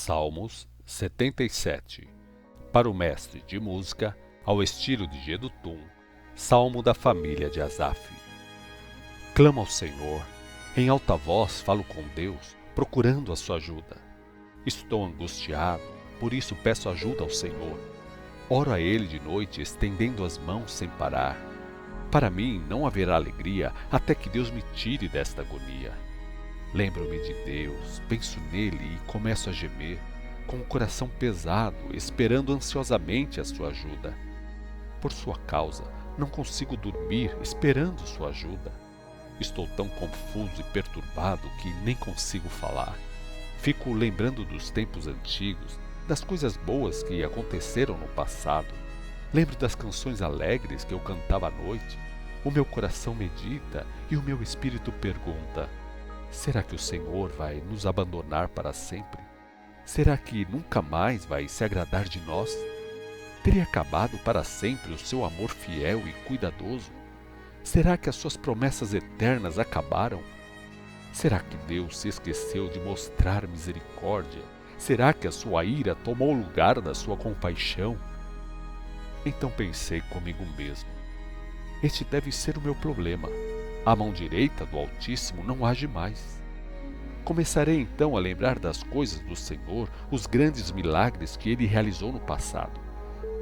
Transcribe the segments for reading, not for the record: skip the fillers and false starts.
Salmos 77. Para o mestre de música, ao estilo de Jedutum, Salmo da família de Asaf. Clamo ao Senhor, em alta voz falo com Deus, procurando a sua ajuda. Estou angustiado, por isso peço ajuda ao Senhor. Oro a Ele de noite, estendendo as mãos sem parar. Para mim não haverá alegria até que Deus me tire desta agonia. Lembro-me de Deus, penso nele e começo a gemer, com o coração pesado, esperando ansiosamente a sua ajuda. Por sua causa, não consigo dormir, esperando sua ajuda. Estou tão confuso e perturbado que nem consigo falar. Fico lembrando dos tempos antigos, das coisas boas que aconteceram no passado. Lembro das canções alegres que eu cantava à noite. O meu coração medita e o meu espírito pergunta: será que o Senhor vai nos abandonar para sempre? Será que nunca mais vai se agradar de nós? Teria acabado para sempre o seu amor fiel e cuidadoso? Será que as suas promessas eternas acabaram? Será que Deus se esqueceu de mostrar misericórdia? Será que a sua ira tomou o lugar da sua compaixão? Então pensei comigo mesmo: este deve ser o meu problema. A mão direita do Altíssimo não age mais. Começarei então a lembrar das coisas do Senhor, os grandes milagres que Ele realizou no passado.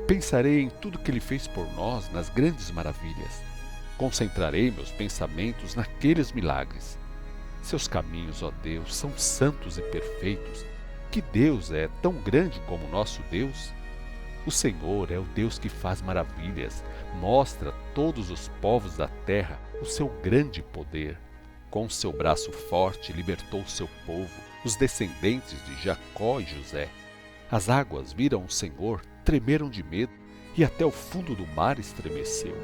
Pensarei em tudo que Ele fez por nós, nas grandes maravilhas. Concentrarei meus pensamentos naqueles milagres. Seus caminhos, ó Deus, são santos e perfeitos. Que Deus é tão grande como nosso Deus? O Senhor é o Deus que faz maravilhas, mostra a todos os povos da terra o seu grande poder. Com seu braço forte libertou o seu povo, os descendentes de Jacó e José. As águas viram o Senhor, tremeram de medo, e até o fundo do mar estremeceu.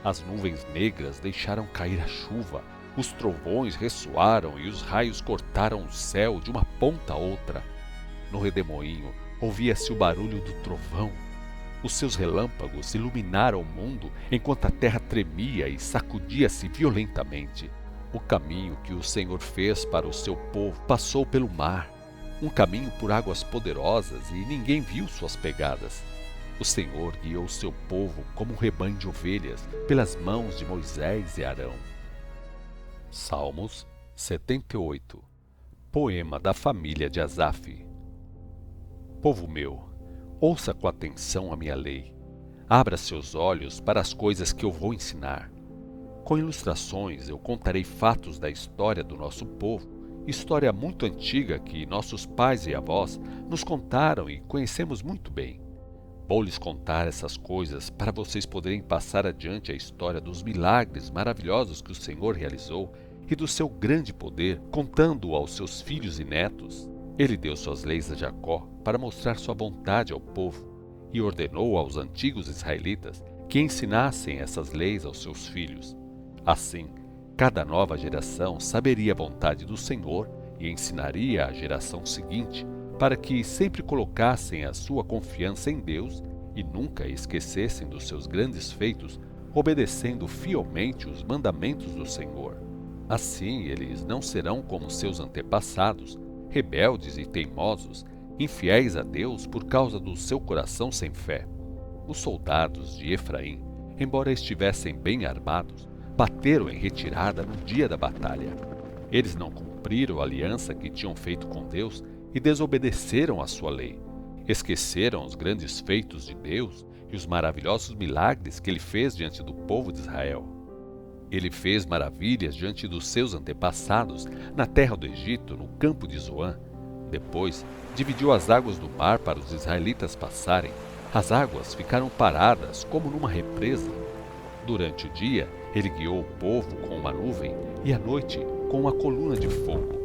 As nuvens negras deixaram cair a chuva, os trovões ressoaram e os raios cortaram o céu de uma ponta a outra. No redemoinho ouvia-se o barulho do trovão. Os seus relâmpagos iluminaram o mundo enquanto a terra tremia e sacudia-se violentamente. O caminho que o Senhor fez para o seu povo passou pelo mar, um caminho por águas poderosas, e ninguém viu suas pegadas. O Senhor guiou o seu povo como um rebanho de ovelhas pelas mãos de Moisés e Arão. Salmos 78. Poema da família de Asaf. Povo meu, ouça com atenção a minha lei. Abra seus olhos para as coisas que eu vou ensinar. Com ilustrações eu contarei fatos da história do nosso povo, história muito antiga que nossos pais e avós nos contaram e conhecemos muito bem. Vou lhes contar essas coisas para vocês poderem passar adiante a história dos milagres maravilhosos que o Senhor realizou e do seu grande poder, contando-o aos seus filhos e netos. Ele deu suas leis a Jacó para mostrar sua vontade ao povo e ordenou aos antigos israelitas que ensinassem essas leis aos seus filhos. Assim, cada nova geração saberia a vontade do Senhor e ensinaria à geração seguinte, para que sempre colocassem a sua confiança em Deus e nunca esquecessem dos seus grandes feitos, obedecendo fielmente os mandamentos do Senhor. Assim, eles não serão como seus antepassados, rebeldes e teimosos, infiéis a Deus por causa do seu coração sem fé. Os soldados de Efraim, embora estivessem bem armados, bateram em retirada no dia da batalha. Eles não cumpriram a aliança que tinham feito com Deus e desobedeceram à sua lei. Esqueceram os grandes feitos de Deus e os maravilhosos milagres que Ele fez diante do povo de Israel. Ele fez maravilhas diante dos seus antepassados na terra do Egito, no campo de Zoã. Depois, dividiu as águas do mar para os israelitas passarem. As águas ficaram paradas como numa represa. Durante o dia, ele guiou o povo com uma nuvem e à noite com uma coluna de fogo.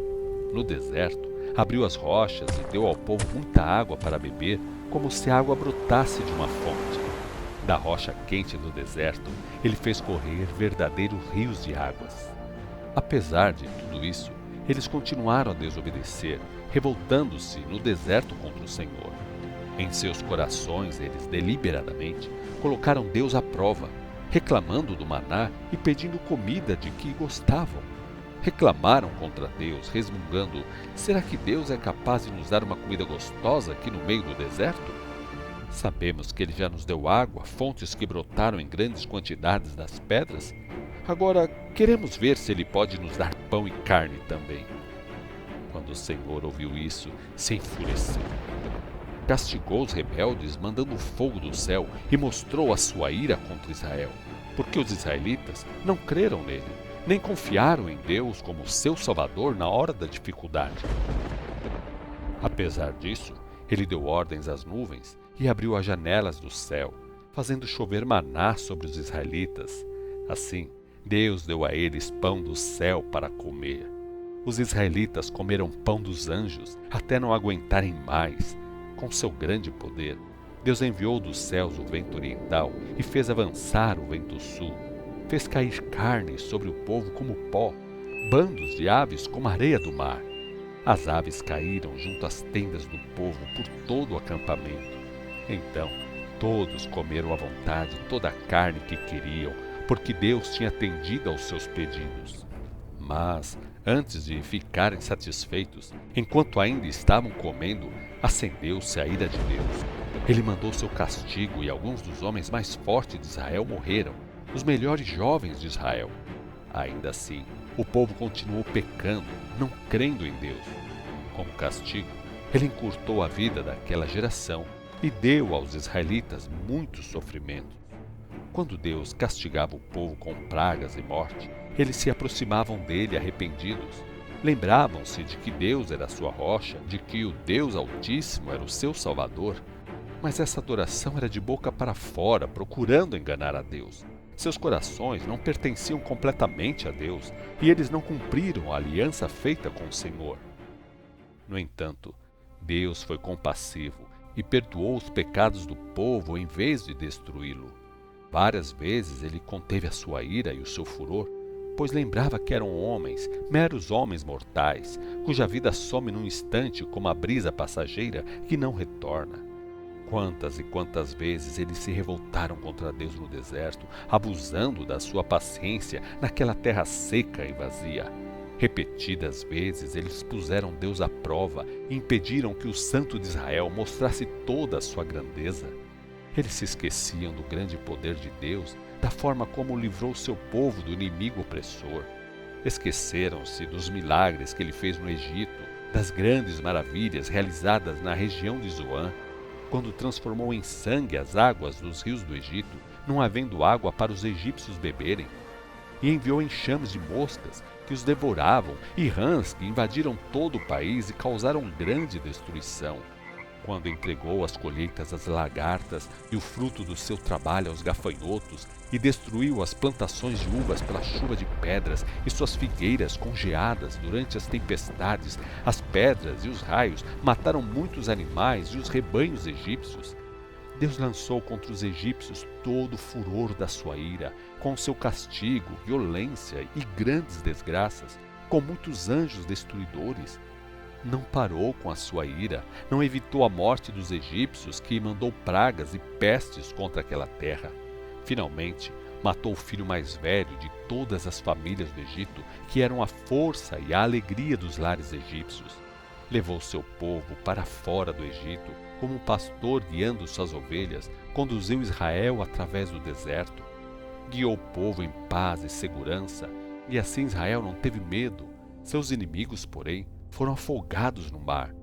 No deserto, abriu as rochas e deu ao povo muita água para beber, como se a água brotasse de uma fonte. Da rocha quente do deserto, ele fez correr verdadeiros rios de águas. Apesar de tudo isso, eles continuaram a desobedecer, revoltando-se no deserto contra o Senhor. Em seus corações, eles deliberadamente colocaram Deus à prova, reclamando do maná e pedindo comida de que gostavam. Reclamaram contra Deus, resmungando: será que Deus é capaz de nos dar uma comida gostosa aqui no meio do deserto? Sabemos que Ele já nos deu água, fontes que brotaram em grandes quantidades das pedras. Agora queremos ver se Ele pode nos dar pão e carne também. Quando o Senhor ouviu isso, se enfureceu. Castigou os rebeldes, mandando fogo do céu, e mostrou a sua ira contra Israel, porque os israelitas não creram nele, nem confiaram em Deus como seu Salvador na hora da dificuldade. Apesar disso, ele deu ordens às nuvens e abriu as janelas do céu, fazendo chover maná sobre os israelitas. Assim, Deus deu a eles pão do céu para comer. Os israelitas comeram pão dos anjos até não aguentarem mais. Com seu grande poder, Deus enviou dos céus o vento oriental e fez avançar o vento sul. Fez cair carne sobre o povo como pó, bandos de aves como areia do mar. As aves caíram junto às tendas do povo por todo o acampamento. Então, todos comeram à vontade toda a carne que queriam, porque Deus tinha atendido aos seus pedidos. Mas, antes de ficarem satisfeitos, enquanto ainda estavam comendo, acendeu-se a ira de Deus. Ele mandou seu castigo e alguns dos homens mais fortes de Israel morreram, os melhores jovens de Israel. Ainda assim, o povo continuou pecando, não crendo em Deus. Como castigo, ele encurtou a vida daquela geração e deu aos israelitas muitos sofrimentos. Quando Deus castigava o povo com pragas e morte, eles se aproximavam dele arrependidos. Lembravam-se de que Deus era a sua rocha, de que o Deus Altíssimo era o seu Salvador. Mas essa adoração era de boca para fora, procurando enganar a Deus. Seus corações não pertenciam completamente a Deus e eles não cumpriram a aliança feita com o Senhor. No entanto, Deus foi compassivo e perdoou os pecados do povo em vez de destruí-lo. Várias vezes ele conteve a sua ira e o seu furor, pois lembrava que eram homens, meros homens mortais, cuja vida some num instante como a brisa passageira que não retorna. Quantas e quantas vezes eles se revoltaram contra Deus no deserto, abusando da sua paciência naquela terra seca e vazia. Repetidas vezes eles puseram Deus à prova e impediram que o Santo de Israel mostrasse toda a sua grandeza. Eles se esqueciam do grande poder de Deus, da forma como livrou seu povo do inimigo opressor. Esqueceram-se dos milagres que ele fez no Egito, das grandes maravilhas realizadas na região de Zoan, quando transformou em sangue as águas dos rios do Egito, não havendo água para os egípcios beberem, e enviou enxames de moscas que os devoravam e rãs que invadiram todo o país e causaram grande destruição. Quando entregou as colheitas às lagartas e o fruto do seu trabalho aos gafanhotos, e destruiu as plantações de uvas pela chuva de pedras e suas figueiras congeadas durante as tempestades, as pedras e os raios mataram muitos animais e os rebanhos egípcios. Deus lançou contra os egípcios todo o furor da sua ira, com seu castigo, violência e grandes desgraças, com muitos anjos destruidores. Não parou com a sua ira, não evitou a morte dos egípcios, que mandou pragas e pestes contra aquela terra. Finalmente, matou o filho mais velho de todas as famílias do Egito, que eram a força e a alegria dos lares egípcios. Levou seu povo para fora do Egito, como um pastor guiando suas ovelhas, conduziu Israel através do deserto. Guiou o povo em paz e segurança, e assim Israel não teve medo. Seus inimigos, porém, foram afogados no mar.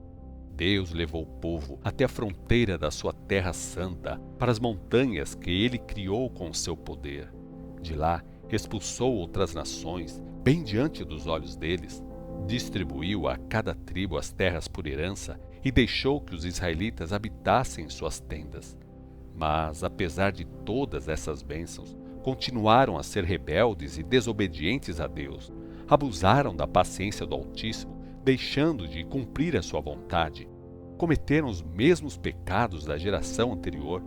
Deus levou o povo até a fronteira da sua terra santa, para as montanhas que ele criou com o seu poder. De lá, expulsou outras nações, bem diante dos olhos deles. Distribuiu a cada tribo as terras por herança e deixou que os israelitas habitassem em suas tendas. Mas, apesar de todas essas bênçãos, continuaram a ser rebeldes e desobedientes a Deus. Abusaram da paciência do Altíssimo, deixando de cumprir a sua vontade. Cometeram os mesmos pecados da geração anterior.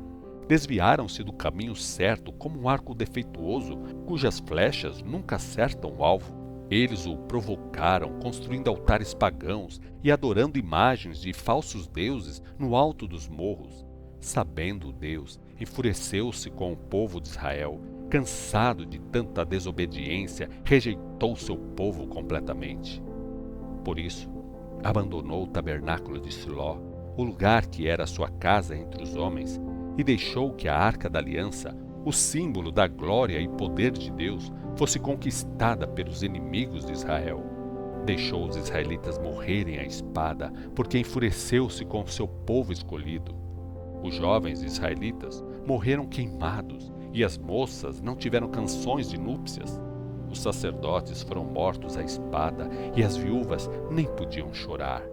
Desviaram-se do caminho certo como um arco defeituoso, cujas flechas nunca acertam o alvo. Eles o provocaram, construindo altares pagãos e adorando imagens de falsos deuses no alto dos morros. Sabendo Deus, enfureceu-se com o povo de Israel, cansado de tanta desobediência, rejeitou seu povo completamente. Por isso, abandonou o tabernáculo de Siló, o lugar que era sua casa entre os homens, e deixou que a Arca da Aliança, o símbolo da glória e poder de Deus, fosse conquistada pelos inimigos de Israel. Deixou os israelitas morrerem à espada, porque enfureceu-se com seu povo escolhido. Os jovens israelitas morreram queimados, e as moças não tiveram canções de núpcias. Os sacerdotes foram mortos à espada, e as viúvas nem podiam chorar.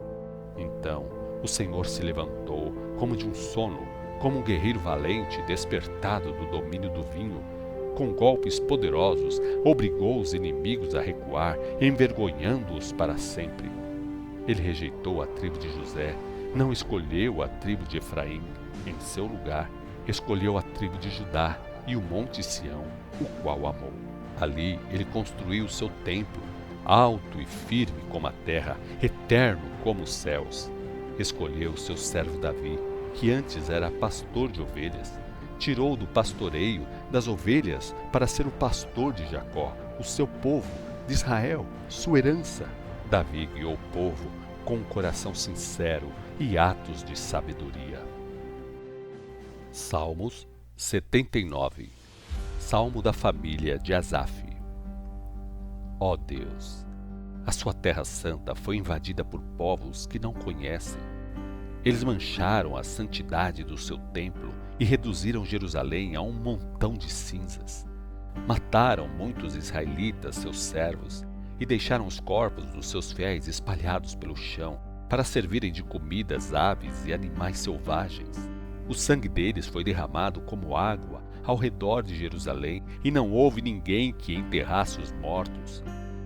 Então o Senhor se levantou, como de um sono, como um guerreiro valente despertado do domínio do vinho. Com golpes poderosos, obrigou os inimigos a recuar, envergonhando-os para sempre. Ele rejeitou a tribo de José, não escolheu a tribo de Efraim. Em seu lugar, escolheu a tribo de Judá e o monte Sião, o qual amou. Ali ele construiu seu templo, alto e firme como a terra, eterno como os céus. Escolheu seu servo Davi, que antes era pastor de ovelhas. Tirou do pastoreio das ovelhas para ser o pastor de Jacó, o seu povo, de Israel, sua herança. Davi guiou o povo com um coração sincero e atos de sabedoria. Salmos 79. Salmo da família de Asaf. Ó Deus, a sua terra santa foi invadida por povos que não conhecem. Eles mancharam a santidade do seu templo e reduziram Jerusalém a um montão de cinzas. Mataram muitos israelitas, seus servos, e deixaram os corpos dos seus fiéis espalhados pelo chão para servirem de comida às aves e animais selvagens. O sangue deles foi derramado como água ao redor de Jerusalém, e não houve ninguém que enterrasse os mortos.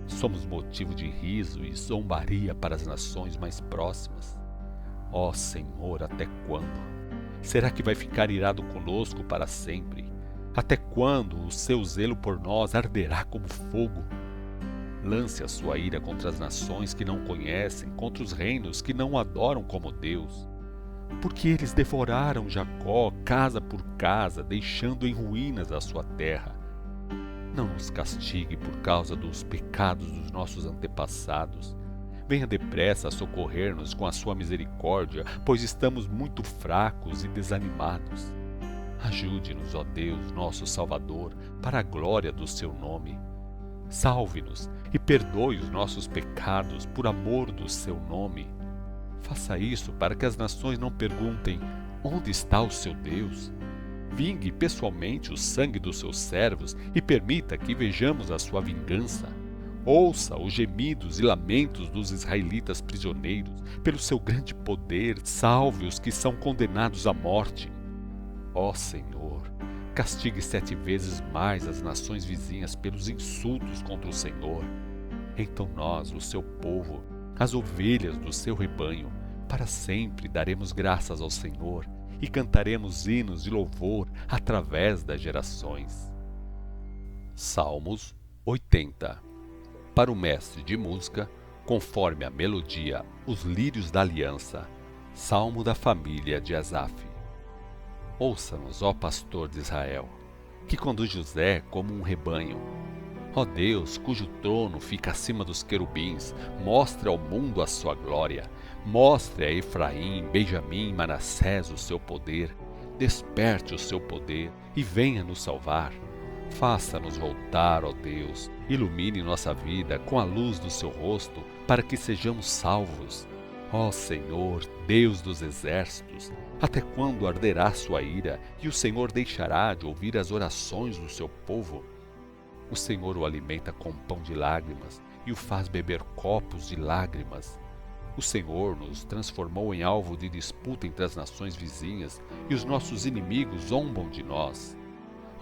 Somos motivo de riso e zombaria para as nações mais próximas. Ó Senhor, até quando? Será que vai ficar irado conosco para sempre? Até quando o seu zelo por nós arderá como fogo? Lance a sua ira contra as nações que não conhecem, contra os reinos que não o adoram como Deus. Porque eles devoraram Jacó casa por casa, deixando em ruínas a sua terra. Não nos castigue por causa dos pecados dos nossos antepassados. Venha depressa a socorrer-nos com a sua misericórdia, pois estamos muito fracos e desanimados. Ajude-nos, ó Deus, nosso Salvador, para a glória do seu nome. Salve-nos e perdoe os nossos pecados por amor do seu nome. Faça isso para que as nações não perguntem: onde está o seu Deus? Vingue pessoalmente o sangue dos seus servos e permita que vejamos a sua vingança. Ouça os gemidos e lamentos dos israelitas prisioneiros. Pelo seu grande poder, salve os que são condenados à morte. Ó Senhor, castigue 7 vezes mais as nações vizinhas pelos insultos contra o Senhor. Então nós, o seu povo, as ovelhas do seu rebanho, para sempre daremos graças ao Senhor e cantaremos hinos de louvor através das gerações. Salmos 80. Para o mestre de música, conforme a melodia, os lírios da aliança, salmo da família de Asaf. Ouça-nos, ó pastor de Israel, que conduz José como um rebanho. Ó Deus, cujo trono fica acima dos querubins, mostre ao mundo a sua glória. Mostre a Efraim, Benjamim e Manassés o seu poder. Desperte o seu poder e venha nos salvar. Faça-nos voltar, ó Deus, ilumine nossa vida com a luz do seu rosto, para que sejamos salvos. Ó Senhor, Deus dos exércitos, até quando arderá sua ira, e o Senhor deixará de ouvir as orações do seu povo? O Senhor o alimenta com pão de lágrimas e o faz beber copos de lágrimas. O Senhor nos transformou em alvo de disputa entre as nações vizinhas, e os nossos inimigos zombam de nós.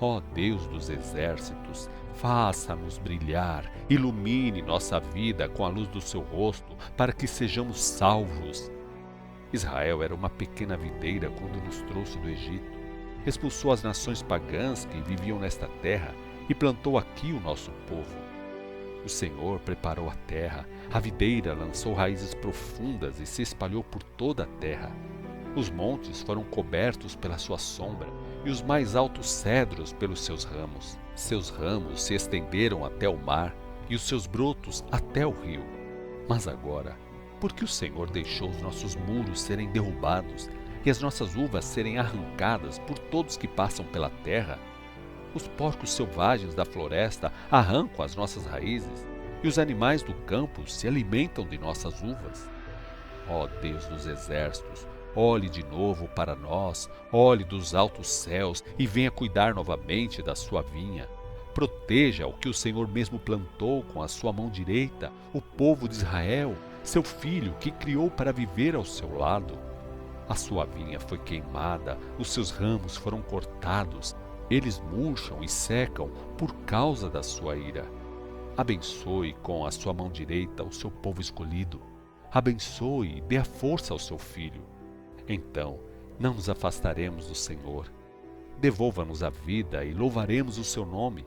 Ó Deus dos exércitos, faça-nos brilhar, ilumine nossa vida com a luz do seu rosto, para que sejamos salvos. Israel era uma pequena videira quando nos trouxe do Egito. Expulsou as nações pagãs que viviam nesta terra e plantou aqui o nosso povo. O Senhor preparou a terra, a videira lançou raízes profundas e se espalhou por toda a terra. Os montes foram cobertos pela sua sombra, e os mais altos cedros pelos seus ramos. Seus ramos se estenderam até o mar, e os seus brotos até o rio. Mas agora, por que o Senhor deixou os nossos muros serem derrubados e as nossas uvas serem arrancadas por todos que passam pela terra? Os porcos selvagens da floresta arrancam as nossas raízes, e os animais do campo se alimentam de nossas uvas. Ó Deus dos exércitos, olhe de novo para nós, olhe dos altos céus e venha cuidar novamente da sua vinha. Proteja o que o Senhor mesmo plantou com a sua mão direita, o povo de Israel, seu filho que criou para viver ao seu lado. A sua vinha foi queimada, os seus ramos foram cortados, eles murcham e secam por causa da sua ira. Abençoe com a sua mão direita o seu povo escolhido. Abençoe e dê a força ao seu filho. Então não nos afastaremos do Senhor. Devolva-nos a vida e louvaremos o seu nome.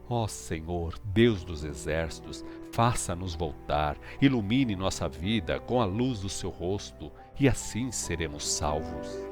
Ó Senhor, Deus dos exércitos, faça-nos voltar, ilumine nossa vida com a luz do seu rosto, e assim seremos salvos.